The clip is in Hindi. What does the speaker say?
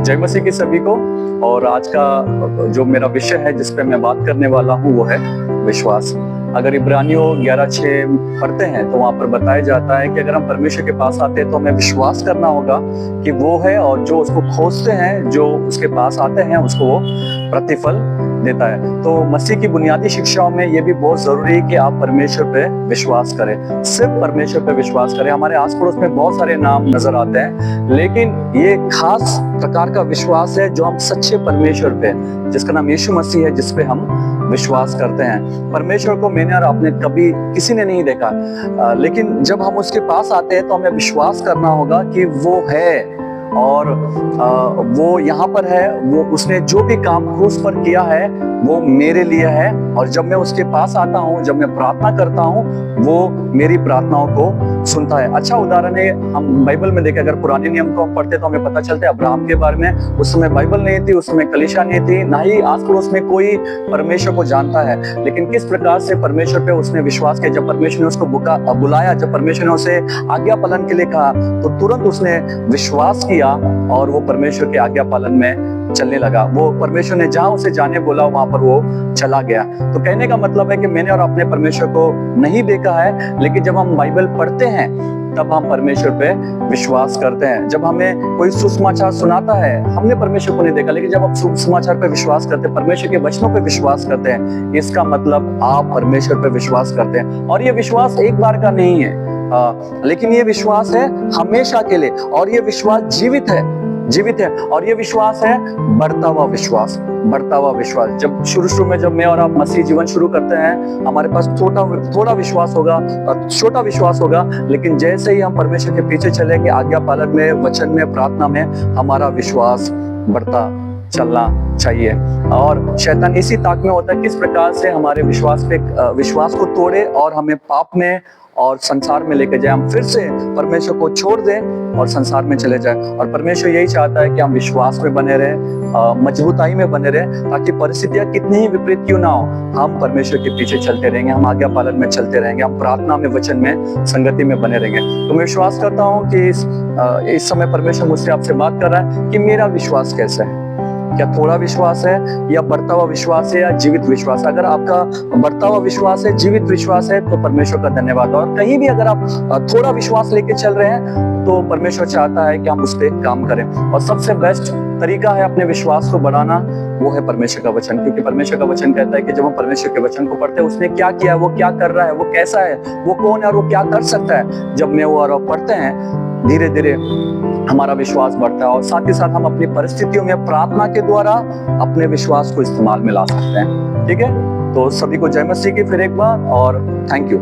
जय मसीह की सभी को। और आज का जो मेरा विषय है जिस पे मैं बात करने वाला हूँ वो है विश्वास। अगर इब्रानियों 11:6 पढ़ते हैं तो वहां पर बताया जाता है कि अगर हम परमेश्वर के पास आते हैं तो हमें विश्वास करना होगा कि वो है, और जो उसको खोजते हैं, जो उसके पास आते हैं, उसको वो प्रतिफल देता है। तो मसीह की बुनियादी शिक्षाओं में ये भी बहुत जरूरी है कि आप परमेश्वर पे विश्वास करें, सिर्फ परमेश्वर पे विश्वास करें। हमारे आस पड़ोस में बहुत सारे नाम नजर आते हैं, लेकिन ये खास प्रकार का विश्वास है जो हम सच्चे परमेश्वर पे, जिसका नाम यीशु मसीह है, जिस पे हम विश्वास करते हैं। परमेश्वर को मैंने और आपने कभी किसी ने नहीं देखा, लेकिन जब हम उसके पास आते हैं तो हमें विश्वास करना होगा कि वो है, और वो यहाँ पर है। वो उसने जो भी काम क्रूस पर किया है वो मेरे लिए है, और जब मैं उसके पास आता हूँ, जब मैं प्रार्थना करता हूँ, वो मेरी प्रार्थनाओं को सुनता है। अच्छा उदाहरण है, हम बाइबल में देखें, अगर पुराने नियम को हम पढ़ते तो हमें पता चलता है अब्राहम के बारे में। उस समय बाइबल नहीं थी, उस समय कलीसिया नहीं थी, ना ही आस पड़ोस में कोई परमेश्वर को जानता है, लेकिन किस प्रकार से परमेश्वर पे उसने विश्वास किया। जब परमेश्वर ने उसको बुलाया, जब परमेश्वर ने उसे आज्ञा पालन के लिए कहा, तो तुरंत उसने विश्वास किया और वो परमेश्वर के आज्ञा पालन में चलने लगा। वो परमेश्वर ने जहां उसे जाने बोला वहां पर वो चला गया। तो कहने का मतलब है कि मैंने और अपने परमेश्वर को नहीं देखा है, लेकिन जब हम बाइबल पढ़ते हैं तब हम परमेश्वर पे विश्वास करते हैं। जब हमें कोई सुसमाचार सुनाता है, हमने परमेश्वर को नहीं देखा, लेकिन जब आप सुसमाचार पे विश्वास करते हैं, परमेश्वर के वचनों पे विश्वास करते हैं, इसका मतलब आप परमेश्वर पे विश्वास करते हैं। और ये विश्वास एक बार का नहीं है, लेकिन ये विश्वास है हमेशा के लिए, और ये विश्वास जीवित है, और ये विश्वास है बढ़ता हुआ विश्वास। जब शुरू में जब मैं और आप मसीह जीवन शुरू करते हैं, हमारे पास थोड़ा विश्वास होगा, छोटा विश्वास होगा, लेकिन जैसे ही हम परमेश्वर के पीछे चलेंगे, आज्ञा पालन में, वचन में, प्रार्थना में, हमारा विश्वास बढ़ता चलना चाहिए। और शैतान इसी ताक में होता है किस प्रकार से हमारे विश्वास को तोड़े और हमें पाप में और संसार में लेके जाए। हम फिर से परमेश्वर को छोड़ दें और संसार में चले जाए। और परमेश्वर यही चाहता है कि हम विश्वास में बने रहें, मजबूताई में बने रहें, ताकि परिस्थितियां कितनी ही विपरीत क्यों ना हो, हम परमेश्वर के पीछे चलते रहेंगे, हम आज्ञा पालन में चलते रहेंगे, हम प्रार्थना में, वचन में, संगति में बने रहेंगे। तो मैं विश्वास करता हूँ कि इस समय परमेश्वर मुझसे आपसे बात कर रहा है कि मेरा विश्वास कैसा है, क्या थोड़ा विश्वास है, या बढ़ता हुआ विश्वास है, या जीवित विश्वास। अगर आपका बढ़ता हुआ विश्वास है, जीवित विश्वास है, तो परमेश्वर का धन्यवाद। और कहीं भी अगर आप थोड़ा विश्वास लेके चल रहे हैं, तो परमेश्वर चाहता है कि हम उस पर काम करें। और सबसे बेस्ट तरीका है अपने विश्वास को बढ़ाना, वो है परमेश्वर का वचन। क्योंकि परमेश्वर का वचन कहता है कि जब हम परमेश्वर के वचन को पढ़ते हैं, उसने क्या किया, वो क्या कर रहा है, वो कैसा है, वो कौन है और वो क्या कर सकता है, जब मैं वो और आप पढ़ते हैं, धीरे धीरे हमारा विश्वास बढ़ता है। और साथ ही साथ हम अपनी परिस्थितियों में प्रार्थना के द्वारा अपने विश्वास को इस्तेमाल में ला सकते हैं। ठीक है, तो सभी को जय मसीह की फिर एक बार, और थैंक यू।